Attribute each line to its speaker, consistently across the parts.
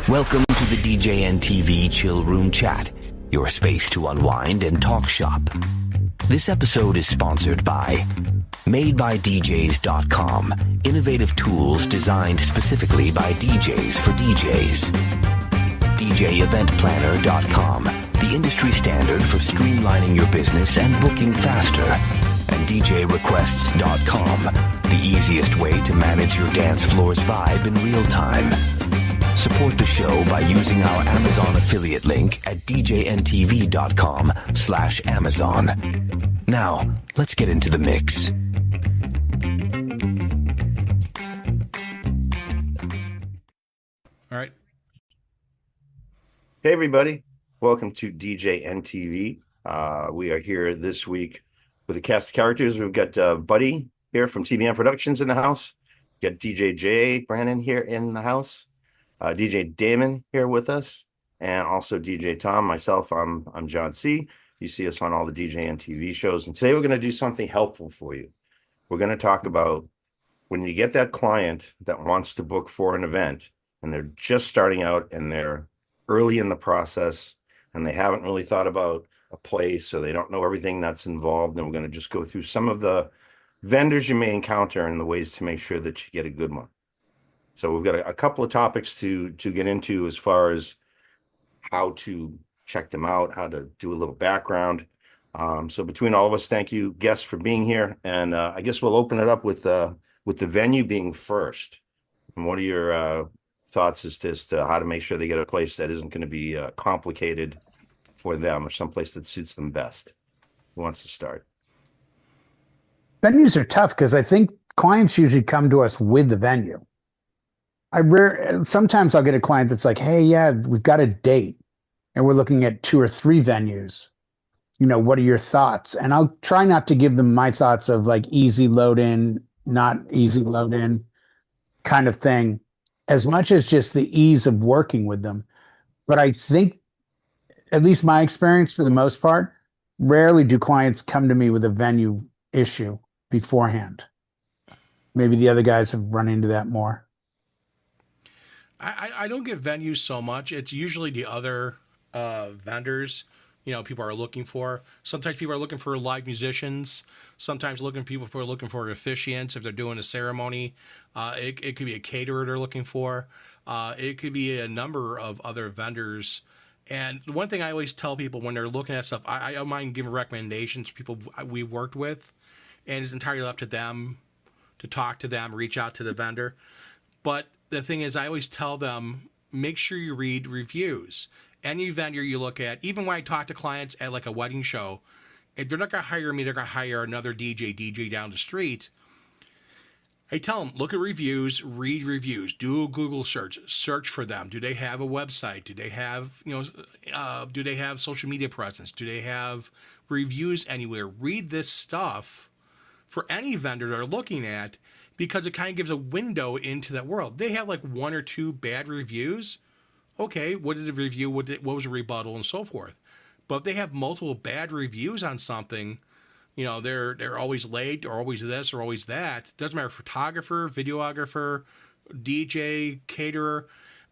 Speaker 1: Welcome to the DJNTV Chill Room Chat, your space to unwind and talk shop. This episode is sponsored by MadeByDJs.com, innovative tools designed specifically by DJs for DJs. DJEventPlanner.com, the industry standard for streamlining your business and booking faster. And DJRequests.com, the easiest way to manage your dance floor's vibe in real time. Support the show by using our Amazon affiliate link at djntv.com/Amazon. Now, let's get into the mix.
Speaker 2: All right.
Speaker 3: Hey, everybody. Welcome to DJNTV. We are here this week with a cast of characters. We've got Buddy here from TBN Productions in the house. We've got DJ J. Brandon here in the house. DJ Damon here with us, and also DJ Tom. Myself, I'm John C. You see us on all the DJNTV shows, and today we're going to do something helpful for you. We're going to talk about when you get that client that wants to book for an event, and they're just starting out, and they're early in the process, and they haven't really thought about a place, so they don't know everything that's involved, and we're going to just go through some of the vendors you may encounter and the ways to make sure that you get a good one. So we've got a couple of topics to get into as far as how to check them out, how to do a little background. So between all of us, thank you, guests, for being here. And I guess we'll open it up with the venue being first. And what are your thoughts as to how to make sure they get a place that isn't going to be complicated for them, or someplace that suits them best? Who wants to start?
Speaker 4: Venues are tough because I think clients usually come to us with the venue. Sometimes I'll get a client that's like, hey, yeah, we've got a date and we're looking at 2 or 3 venues. You know, what are your thoughts? And I'll try not to give them my thoughts of like easy load in, not easy load in kind of thing, as much as just the ease of working with them. But I think, at least my experience for the most part, rarely do clients come to me with a venue issue beforehand. Maybe the other guys have run into that more.
Speaker 2: I don't get venues so much. It's usually the other vendors, people are looking for. Sometimes people are looking for live musicians. Sometimes people are looking for officiants if they're doing a ceremony. It could be a caterer they're looking for. It could be a number of other vendors. And one thing I always tell people when they're looking at stuff, I don't mind giving recommendations to people we worked with, and it's entirely up to them to talk to them, reach out to the vendor. But the thing is, I always tell them, make sure you read reviews. Any vendor you look at, even when I talk to clients at like a wedding show, if they're not going to hire me, they're going to hire another DJ down the street. I tell them, look at reviews, read reviews, do a Google search for them. Do they have a website? Do they have, do they have social media presence? Do they have reviews anywhere? Read this stuff for any vendor they're looking at, because it kind of gives a window into that world. They have like 1 or 2 bad reviews. Okay, what did the review, what was the rebuttal, and so forth. But if they have multiple bad reviews on something, they're always late, or always this, or always that. Doesn't matter, photographer, videographer, DJ, caterer.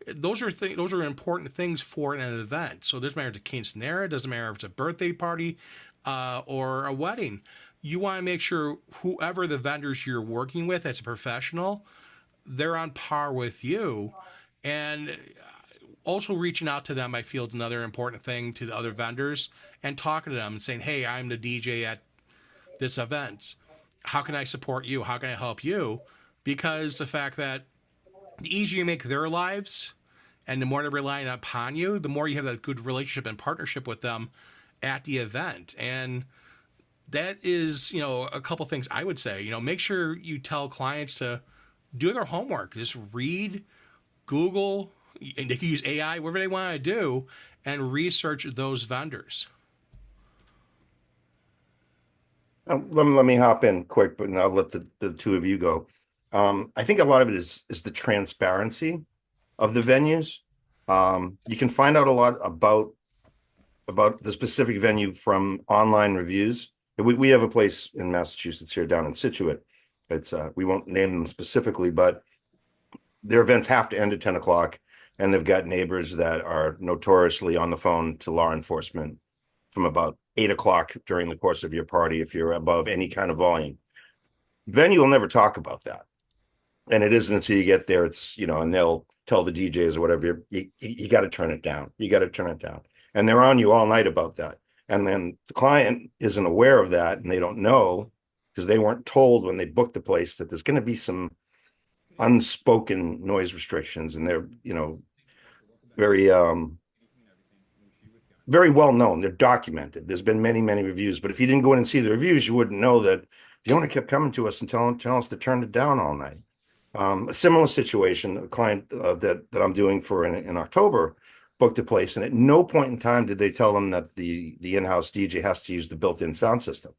Speaker 2: Those are important things for an event. So it doesn't matter if it's a quinceanera, it doesn't matter if it's a birthday party or a wedding. You want to make sure whoever the vendors you're working with as a professional, they're on par with you. And also reaching out to them, I feel, is another important thing, to the other vendors, and talking to them and saying, hey, I'm the DJ at this event. How can I support you? How can I help you? Because the fact that the easier you make their lives and the more they're relying upon you, the more you have that good relationship and partnership with them at the event. And that is, a couple things I would say. Make sure you tell clients to do their homework. Just read, Google, and they can use AI, whatever they want to do, and research those vendors.
Speaker 3: Let me hop in quick, but I'll let the two of you go. I think a lot of it is the transparency of the venues. You can find out a lot about the specific venue from online reviews. We have a place in Massachusetts here down in Situate. It's we won't name them specifically, but their events have to end at 10 o'clock. and they've got neighbors that are notoriously on the phone to law enforcement from about 8 o'clock during the course of your party if you're above any kind of volume. Venue will never talk about that. And it isn't until you get there, it's, and they'll tell the DJs or whatever, you got to turn it down. You got to turn it down. And they're on you all night about that. And then the client isn't aware of that, and they don't know because they weren't told when they booked the place that there's going to be some unspoken noise restrictions, and they're, very, very well known. They're documented. There's been many, many reviews, but if you didn't go in and see the reviews, you wouldn't know that the owner kept coming to us and telling us to turn it down all night. A similar situation, a client that I'm doing for in October booked a place, and at no point in time did they tell them that the in-house DJ has to use the built-in sound system.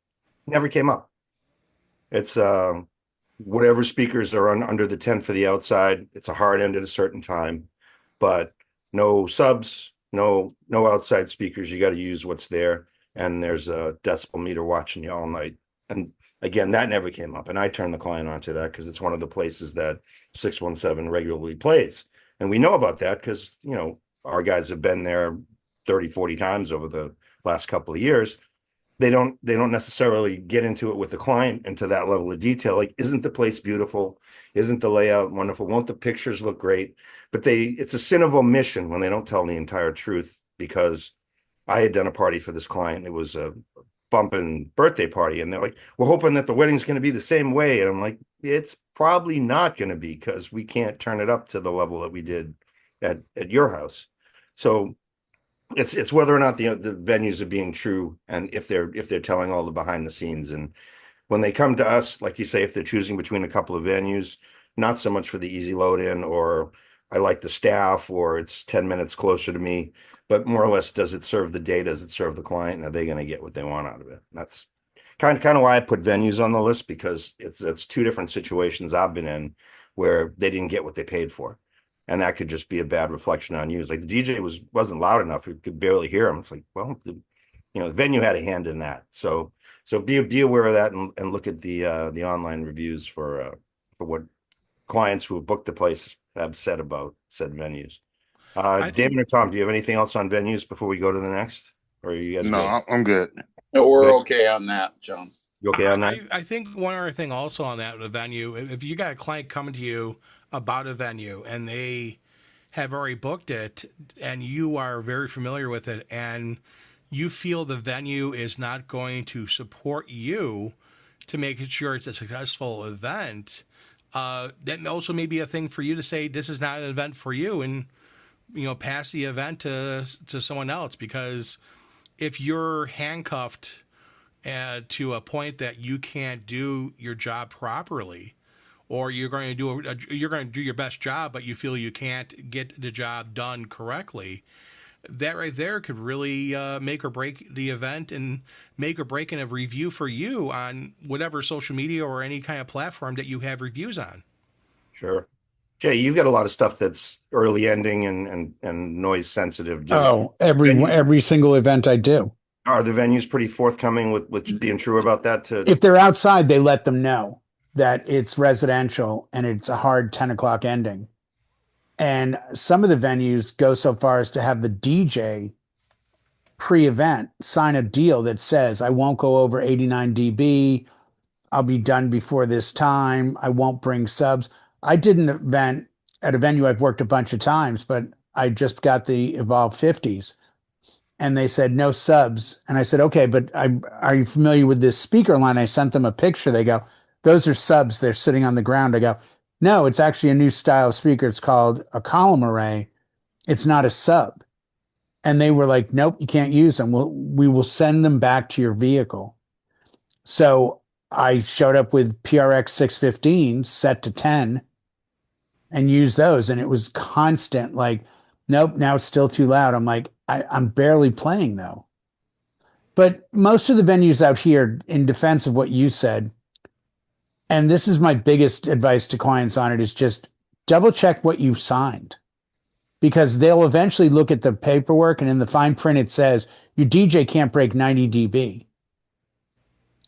Speaker 3: Never came up. It's whatever speakers are under the tent for the outside. It's a hard end at a certain time, but no subs, no outside speakers. You got to use what's there, and there's a decibel meter watching you all night. And again, that never came up, and I turned the client onto that because it's one of the places that 617 regularly plays, and we know about that because our guys have been there 30, 40 times over the last couple of years. They don't necessarily get into it with the client into that level of detail. Like, isn't the place beautiful? Isn't the layout wonderful? Won't the pictures look great? But it's a sin of omission when they don't tell the entire truth, because I had done a party for this client. It was a bumping birthday party, and they're like, we're hoping that the wedding's going to be the same way. And I'm like, it's probably not going to be, because we can't turn it up to the level that we did at your house. So it's whether or not the venues are being true, and if they're telling all the behind the scenes. And when they come to us, like you say, if they're choosing between a couple of venues, not so much for the easy load in, or I like the staff, or it's 10 minutes closer to me, but more or less, does it serve the day? Does it serve the client? And are they going to get what they want out of it? And that's kind of why I put venues on the list, because it's two different situations I've been in where they didn't get what they paid for. And that could just be a bad reflection on you. It's like the DJ wasn't loud enough. You could barely hear him. It's like, well, the venue had a hand in that. So be aware of that, and look at the online reviews for what clients who have booked the place have said about said venues. Damon or Tom, do you have anything else on venues before we go to the next? Or are you guys
Speaker 5: No,
Speaker 3: good?
Speaker 5: I'm good.
Speaker 6: No, we're okay on that, John.
Speaker 3: You okay on that?
Speaker 2: I think one other thing also on that, the venue, if you got a client coming to you about a venue and they have already booked it and you are very familiar with it, and you feel the venue is not going to support you to make sure it's a successful event, that also may be a thing for you to say, this is not an event for you, and pass the event to someone else. Because if you're handcuffed to a point that you can't do your job properly, or you're going to do your best job, but you feel you can't get the job done correctly, that right there could really make or break the event, and make or break in a review for you on whatever social media or any kind of platform that you have reviews on.
Speaker 3: Sure. Jay, you've got a lot of stuff that's early ending and noise sensitive.
Speaker 4: Every single event I do.
Speaker 3: Are the venues pretty forthcoming with being true about that?
Speaker 4: If they're outside, they let them know that it's residential and it's a hard 10 o'clock ending. And some of the venues go so far as to have the DJ pre-event sign a deal that says, I won't go over 89 dB. I'll be done before this time. I won't bring subs. I did an event at a venue I've worked a bunch of times, but I just got the Evolve 50s. And they said, no subs. And I said, okay, but are you familiar with this speaker line? I sent them a picture. They go, those are subs. They're sitting on the ground. I go, no, it's actually a new style of speaker. It's called a column array. It's not a sub. And they were like, nope, you can't use them. We will send them back to your vehicle. So I showed up with PRX 615s set to 10 and used those. And it was constant, like, nope, now it's still too loud. I'm like, I'm barely playing though. But most of the venues out here, in defense of what you said, and this is my biggest advice to clients on it, is just double check what you've signed, because they'll eventually look at the paperwork, and in the fine print, it says your DJ can't break 90 dB.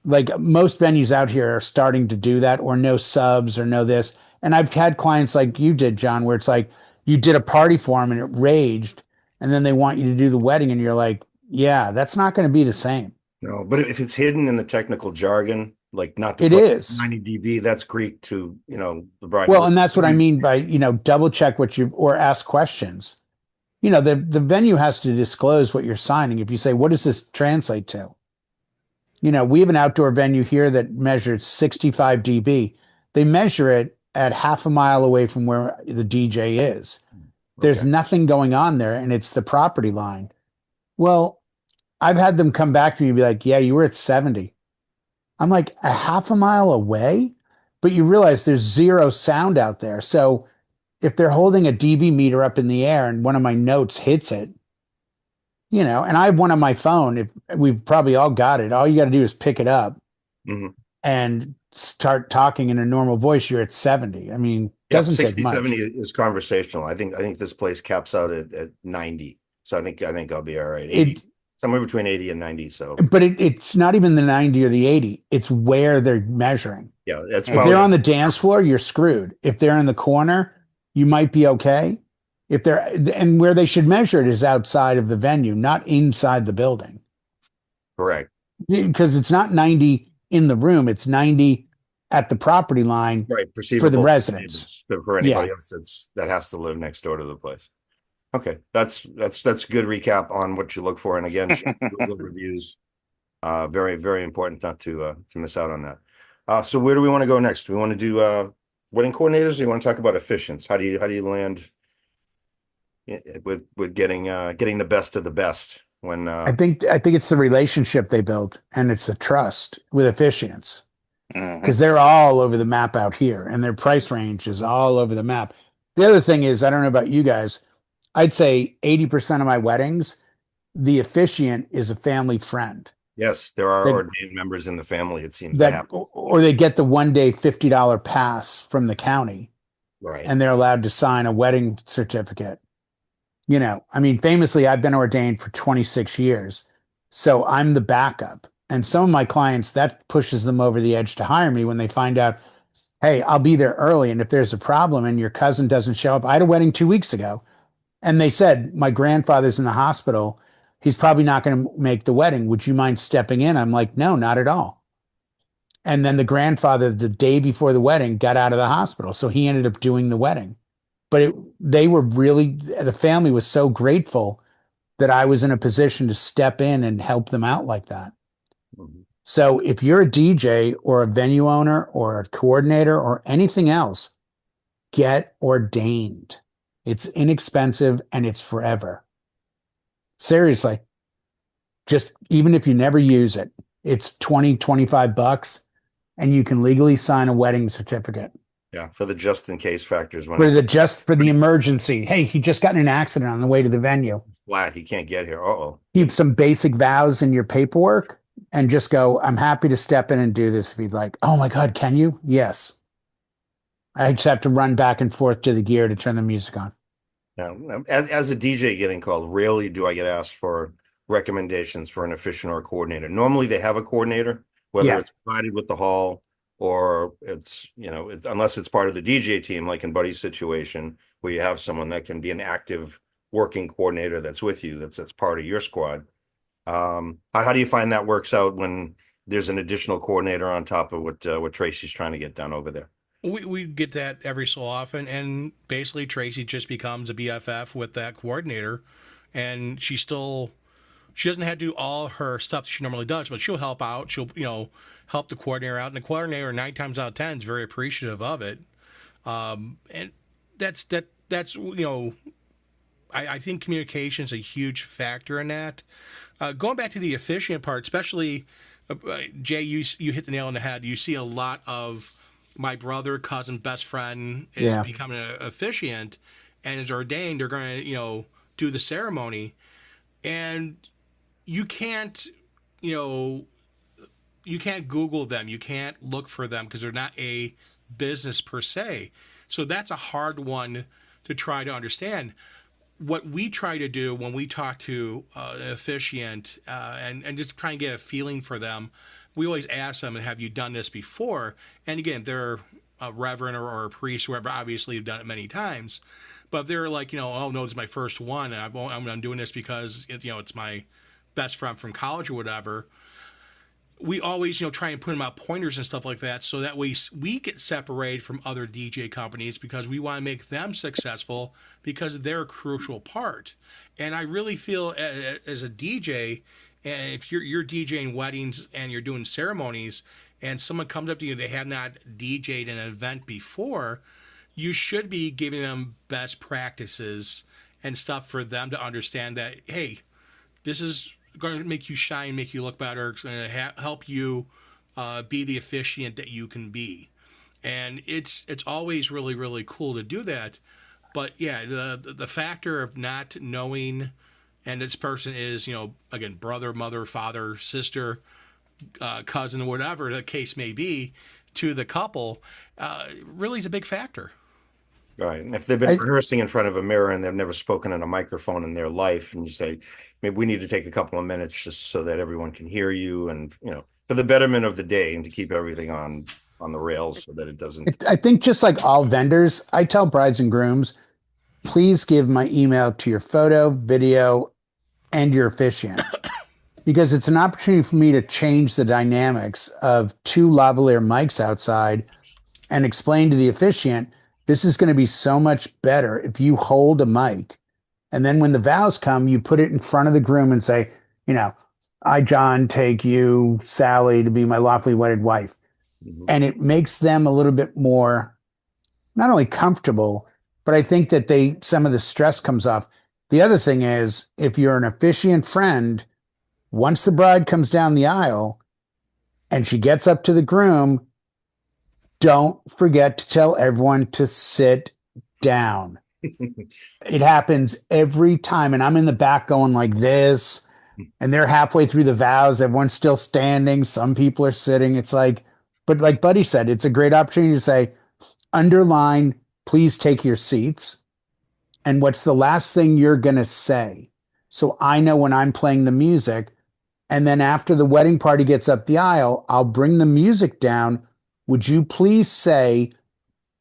Speaker 4: Like, most venues out here are starting to do that, or no subs or no this. And I've had clients like you did, John, where it's like, you did a party for them and it raged, and then they want you to do the wedding, and you're like, yeah, that's not going to be the same.
Speaker 3: No, but if it's hidden in the technical jargon, like not to
Speaker 4: It
Speaker 3: put
Speaker 4: is.
Speaker 3: 90 dB, that's Greek to, the bride.
Speaker 4: Well, and that's what I mean by, double check what you, or ask questions. The venue has to disclose what you're signing. If you say, what does this translate to? We have an outdoor venue here that measures 65 dB. They measure it at half a mile away from where the DJ is. There's
Speaker 3: Okay.
Speaker 4: nothing going on there, and it's the property line. Well, I've had them come back to me and be like, yeah, you were at 70. I'm like, a half a mile away? But you realize there's zero sound out there. So if they're holding a dB meter up in the air and one of my notes hits it, and I have one on my phone, if we've probably all got it, all you got to do is pick it up
Speaker 3: Mhm.
Speaker 4: and start talking in a normal voice. You're at 70. I mean,
Speaker 3: Yeah,
Speaker 4: doesn't
Speaker 3: 60,
Speaker 4: take much.
Speaker 3: 70 is conversational. I think this place caps out at 90. So I think I'll be all right. 80, somewhere between 80 and 90. So,
Speaker 4: But it's not even the 90 or the 80. It's where they're measuring.
Speaker 3: yeah, that's
Speaker 4: If
Speaker 3: probably
Speaker 4: they're on the dance floor, you're screwed. If they're in the corner, you might be okay. And where they should measure it is outside of the venue, not inside the building.
Speaker 3: correct.
Speaker 4: Because it's not 90 in the room, it's 90 at the property line
Speaker 3: Right.
Speaker 4: for the
Speaker 3: Perceivable
Speaker 4: residents.
Speaker 3: neighbors, for anybody else that has to live next door to the place. Okay. That's a good recap on what you look for. And again, check the Google reviews. Very, very important not to miss out on that. So where do we want to go next? Do we want to do wedding coordinators, or you want to talk about officiants? How do you land with getting the best of the best when
Speaker 4: I think it's the relationship they build, and it's the trust with officiants, because they're all over the map out here, and their price range is all over the map. The other thing is, I don't know about you guys, I'd say 80% of my weddings, the officiant is a family friend.
Speaker 3: yes, there are
Speaker 4: That-
Speaker 3: ordained members in the family, it seems to happen.
Speaker 4: or they get the one-day $50 pass from the county,
Speaker 3: Right.
Speaker 4: and they're allowed to sign a wedding certificate. I mean, famously, I've been ordained for 26 years, so I'm the backup. And some of my clients, that pushes them over the edge to hire me when they find out, hey, I'll be there early, and if there's a problem and your cousin doesn't show up. I had a wedding 2 weeks ago, and they said, my grandfather's in the hospital. He's probably not going to make the wedding. Would you mind stepping in? I'm like, no, not at all. And then the grandfather, the day before the wedding, got out of the hospital, so he ended up doing the wedding. But the family was so grateful that I was in a position to step in and help them out like that.
Speaker 3: Mhm.
Speaker 4: So if you're a DJ or a venue owner or a coordinator or anything else, get ordained. It's inexpensive and it's forever. Seriously. Just even if you never use it, it's 20, 25 bucks and you can legally sign a wedding certificate.
Speaker 3: Yeah, for the just in case factors when
Speaker 4: Or
Speaker 3: it's
Speaker 4: is it just for the emergency? Hey, he just got in an accident on the way to the venue.
Speaker 3: flat, he can't get here. Uh-oh.
Speaker 4: Keep some basic vows in your paperwork and just go, I'm happy to step in and do this. If you'd like, oh my God, can you? Yes. I just have to run back and forth to the gear to turn the music on.
Speaker 3: Now, as a DJ getting called, rarely do I get asked for recommendations for an officiant or a coordinator. Normally they have a coordinator, whether
Speaker 4: Yeah.
Speaker 3: it's provided with the hall or it's, unless it's part of the DJ team, like in Buddy's situation, where you have someone that can be an active working coordinator that's with you, that's part of your squad. How do you find that works out when there's an additional coordinator on top of what Tracy's trying to get done over there?
Speaker 2: We get that every so often, and basically Tracy just becomes a BFF with that coordinator, and she doesn't have to do all her stuff that she normally does, but she'll help out. She'll help the coordinator out, and the coordinator 9 times out of 10 is very appreciative of it. And that's I think communication is a huge factor in that. Going back to the officiant part, especially Jay, you hit the nail on the head. You see a lot of my brother, cousin, best friend is becoming an officiant and is ordained. They're going to do the ceremony, and you can't Google them. You can't look for them because they're not a business per se. So that's a hard one to try to understand. What we try to do when we talk to an officiant and just try and get a feeling for them, we always ask them, have you done this before? And again, they're a reverend or a priest, whoever, obviously have done it many times. But if they're like, oh no, it's my first one, and I'm doing this because it's my best friend from college or whatever. We always, try and put them out pointers and stuff like that, so that way we get separated from other DJ companies because we want to make them successful because they're a crucial part. And I really feel as a DJ, and if you're DJing weddings and you're doing ceremonies, and someone comes up to you, they have not DJ'd an event before, you should be giving them best practices and stuff for them to understand that, hey, this is going to make you shine, make you look better. It's going to help you be the officiant that you can be. And it's always really, really cool to do that. But yeah, the factor of not knowing, and this person is, again, brother, mother, father, sister, cousin, whatever the case may be, to the couple, really is a big factor.
Speaker 3: Right. And if they've been rehearsing in front of a mirror and they've never spoken in a microphone in their life, and you say, maybe we need to take a couple of minutes just so that everyone can hear you, and for the betterment of the day, and to keep everything on the rails so that it doesn't.
Speaker 4: I think just like all vendors, I tell brides and grooms, please give my email to your photo, video, and your officiant, because it's an opportunity for me to change the dynamics of two lavalier mics outside and explain to the officiant, this is going to be so much better if you hold a mic. And then when the vows come, you put it in front of the groom and say, I, John, take you, Sally, to be my lawfully wedded wife. Mm-hmm. And it makes them a little bit more, not only comfortable, but I think that some of the stress comes off. The other thing is, if you're an officiant friend, once the bride comes down the aisle and she gets up to the groom, don't forget to tell everyone to sit down. It happens every time. And I'm in the back going like this, and they're halfway through the vows. Everyone's still standing. Some people are sitting. It's like, but like Buddy said, it's a great opportunity to say, underline, please take your seats. And what's the last thing you're going to say? So I know when I'm playing the music, and then after the wedding party gets up the aisle, I'll bring the music down. Would you please say,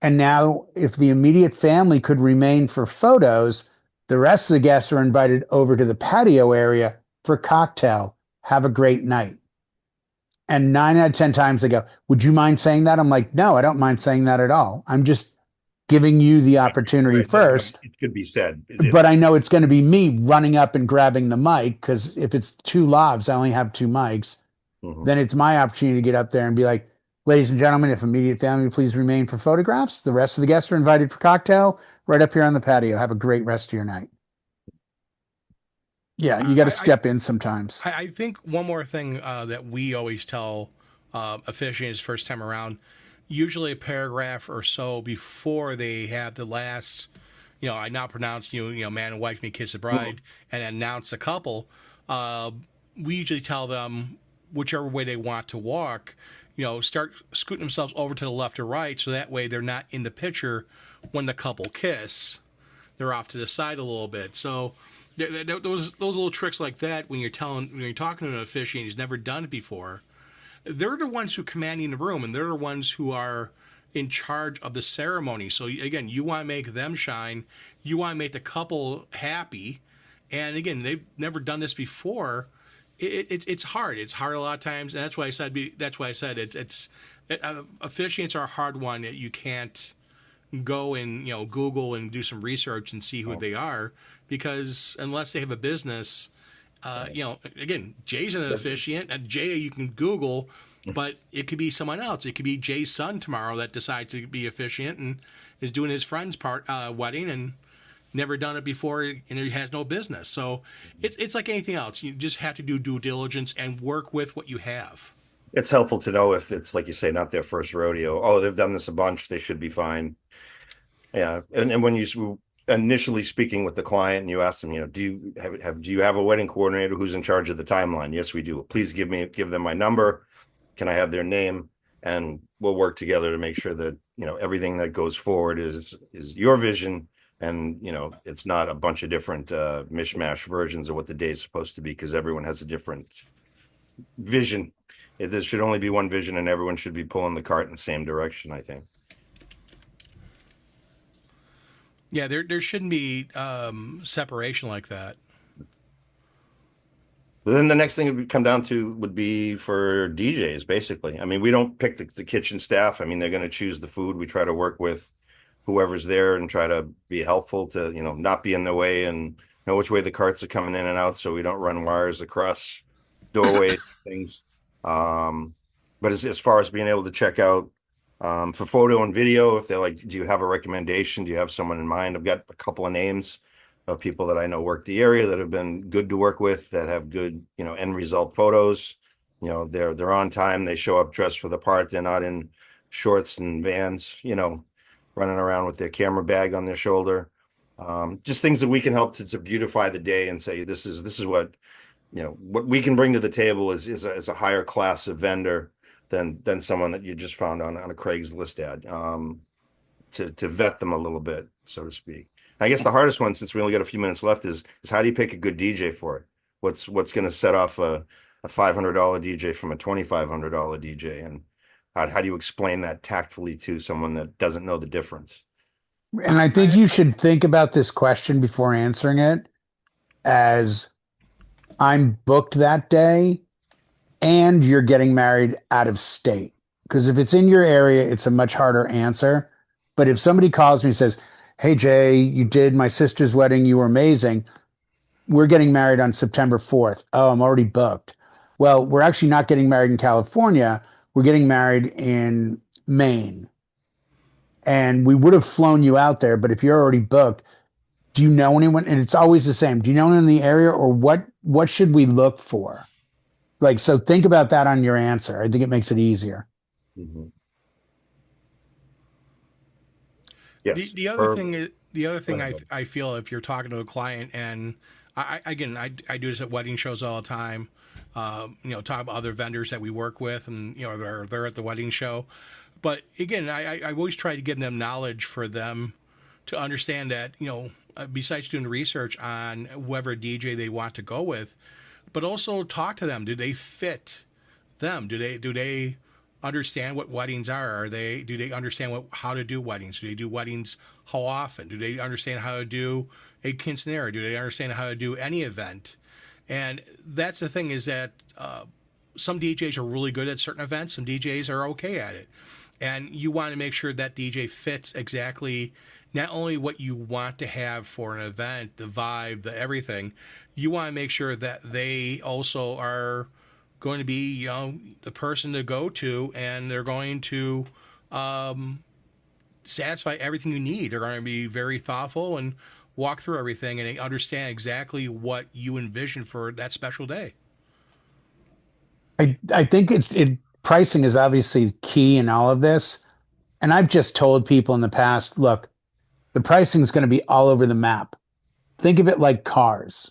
Speaker 4: and now if the immediate family could remain for photos, the rest of the guests are invited over to the patio area for cocktail. Have a great night. And 9 out of 10 times they go, would you mind saying that? I'm like, no, I don't mind saying that at all. I'm just giving you the opportunity first.
Speaker 3: It could be said.
Speaker 4: But I know it's going to be me running up and grabbing the mic, because if it's two lavs, I only have two mics. Mm-hmm. Then it's my opportunity to get up there and be like, ladies and gentlemen, if immediate family, please remain for photographs. The rest of the guests are invited for cocktail right up here on the patio. Have a great rest of your night. Yeah, you got to step in sometimes.
Speaker 2: I think one more thing that we always tell officiants first time around, usually a paragraph or so before they have the last, I now pronounce you, man and wife may kiss the bride, and announce the couple. We usually tell them whichever way they want to walk, start scooting themselves over to the left or right, so that way they're not in the picture when the couple kiss. They're off to the side a little bit. So those little tricks like that, when you're talking to an officiant who's never done it before, they're the ones who are commanding the room, and they're the ones who are in charge of the ceremony. So again, you want to make them shine. You want to make the couple happy. And again, they've never done this before. It's hard. It's hard a lot of times, and that's why I said officiants are a hard one. That you can't go and Google and do some research and see who they are, because unless they have a business, again, Jay's an officiant, and Jay you can Google, but it could be someone else. It could be Jay's son tomorrow that decides to be officiant and is doing his friend's wedding and never done it before, and he has no business. So it's like anything else. You just have to do due diligence and work with what you have.
Speaker 3: It's helpful to know if it's, like you say, not their first rodeo. Oh, they've done this a bunch, they should be fine. Yeah. And when you initially speaking with the client and you ask them, do you have a wedding coordinator who's in charge of the timeline? Yes, we do. Please give them my number. Can I have their name? And we'll work together to make sure that, everything that goes forward is your vision. And, it's not a bunch of different mishmash versions of what the day is supposed to be, because everyone has a different vision. There should only be one vision, and everyone should be pulling the cart in the same direction, I think.
Speaker 2: Yeah, there shouldn't be separation like that.
Speaker 3: But then the next thing it would come down to would be for DJs, basically. I mean, we don't pick the kitchen staff. I mean, they're going to choose the food. We try to work with whoever's there and try to be helpful to, not be in the way and know which way the carts are coming in and out so we don't run wires across doorways, things. But as far as being able to check out for photo and video, if they're like, do you have a recommendation? Do you have someone in mind? I've got a couple of names of people that I know work the area that have been good to work with, that have good, end result photos. They're on time. They show up dressed for the part. They're not in shorts and Vans, running around with their camera bag on their shoulder. Just things that we can help to beautify the day and say, this is what, what we can bring to the table is a higher class of vendor than someone that you just found on a Craigslist ad, to vet them a little bit, so to speak. I guess the hardest one, since we only got a few minutes left, is how do you pick a good DJ for it? What's going to set off a $500 DJ from a $2,500 DJ, and how do you explain that tactfully to someone that doesn't know the difference?
Speaker 4: And I think you should think about this question before answering it as, I'm booked that day and you're getting married out of state. Because if it's in your area, it's a much harder answer. But if somebody calls me and says, hey, Jay, you did my sister's wedding. You were amazing. We're getting married on September 4th. Oh, I'm already booked. Well, we're actually not getting married in California. We're getting married in Maine. And we would have flown you out there. But if you're already booked, do you know anyone? And it's always the same. Do you know anyone in the area, or what should we look for? Like, so think about that on your answer. I think it makes it easier.
Speaker 3: Mm-hmm. Yes.
Speaker 2: The other thing I feel, if you're talking to a client, and I do this at wedding shows all the time, talk about other vendors that we work with, and they're at the wedding show. But again, I always try to give them knowledge for them to understand that, besides doing research on whoever DJ they want to go with, but also talk to them. Do they fit them? Do they understand what weddings are? Do they understand how to do weddings? Do they do weddings how often? Do they understand how to do a quinceanera? Do they understand how to do any event? And that's the thing, is that some DJs are really good at certain events. Some DJs are okay at it. And you want to make sure that DJ fits exactly not only what you want to have for an event, the vibe, the everything. You want to make sure that they also are going to be, the person to go to, and they're going to satisfy everything you need. They're going to be very thoughtful and walk through everything, and they understand exactly what you envision for that special day.
Speaker 4: I think pricing is obviously key in all of this. And I've just told people in the past, look, the pricing is going to be all over the map. Think of it like cars.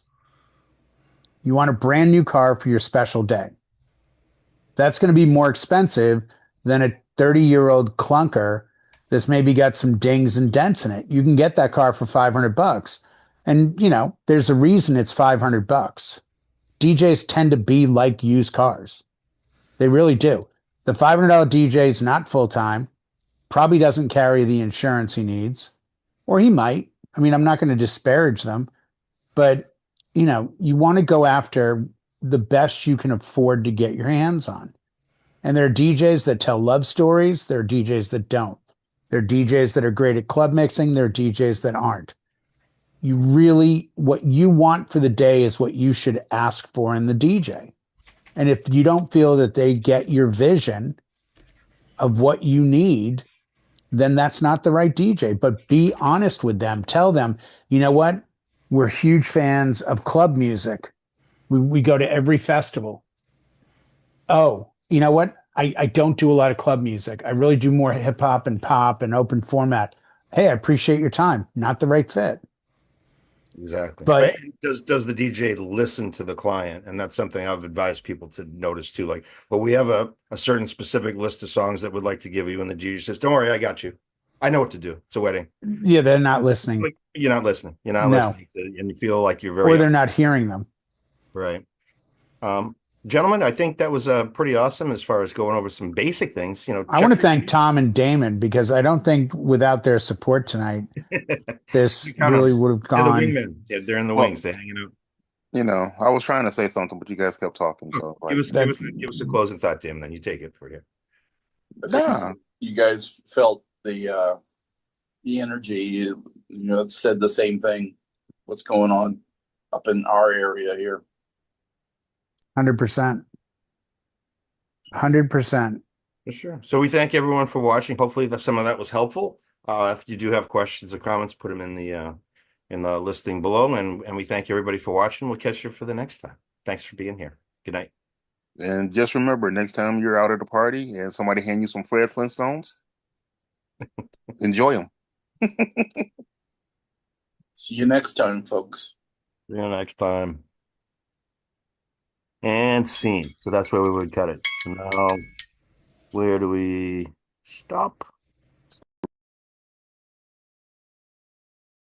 Speaker 4: You want a brand new car for your special day. That's going to be more expensive than a 30-year-old clunker that's maybe got some dings and dents in it. You can get that car for $500. And, there's a reason it's $500. DJs tend to be like used cars. They really do. The $500 DJ is not full-time, probably doesn't carry the insurance he needs, or he might. I mean, I'm not going to disparage them, but, you want to go after the best you can afford to get your hands on. And there are DJs that tell love stories. There are DJs that don't. There are DJs that are great at club mixing. There are DJs that aren't. What you want for the day is what you should ask for in the DJ. And if you don't feel that they get your vision of what you need, then that's not the right DJ. But be honest with them. Tell them, you know what? We're huge fans of club music. We go to every festival. Oh, you know what? I don't do a lot of club music. I really do more hip hop and pop and open format. Hey, I appreciate your time. Not the right fit.
Speaker 3: Exactly.
Speaker 4: But
Speaker 3: does the DJ listen to the client? And that's something I've advised people to notice too. Like, well, we have a certain specific list of songs that we'd like to give you, and the DJ says, don't worry, I got you. I know what to do. It's a wedding.
Speaker 4: Yeah, they're not listening.
Speaker 3: Like, you're not listening. You're not
Speaker 4: No.
Speaker 3: listening to, and you feel like you're very,
Speaker 4: or they're not hearing them.
Speaker 3: right. gentlemen, I think that was pretty awesome as far as going over some basic things.
Speaker 4: I want to thank Tom and Damon because I don't think without their support tonight, this really would have
Speaker 3: They're the
Speaker 4: gone.
Speaker 3: wingmen. Yeah, they're in the
Speaker 5: Well,
Speaker 3: wings. They're hanging out.
Speaker 5: I was trying to say something, but you guys kept talking. So,
Speaker 3: Give us,
Speaker 4: That-
Speaker 3: give us a closing thought, Damon. Then you take it for you.
Speaker 6: I think
Speaker 5: nah,
Speaker 6: you guys felt the energy. It said the same thing. What's going on up in our area here?
Speaker 4: 100%. 100%.
Speaker 3: For sure. So we thank everyone for watching. Hopefully that some of that was helpful. If you do have questions or comments, put them in the listing below. And we thank everybody for watching. We'll catch you for the next time. Thanks for being here. Good night.
Speaker 5: and just remember, next time you're out at a party and somebody hand you some Fred Flintstones, enjoy them.
Speaker 6: See you next time, folks.
Speaker 3: See you next time. And scene. So that's where we would cut it. So now, where do we stop?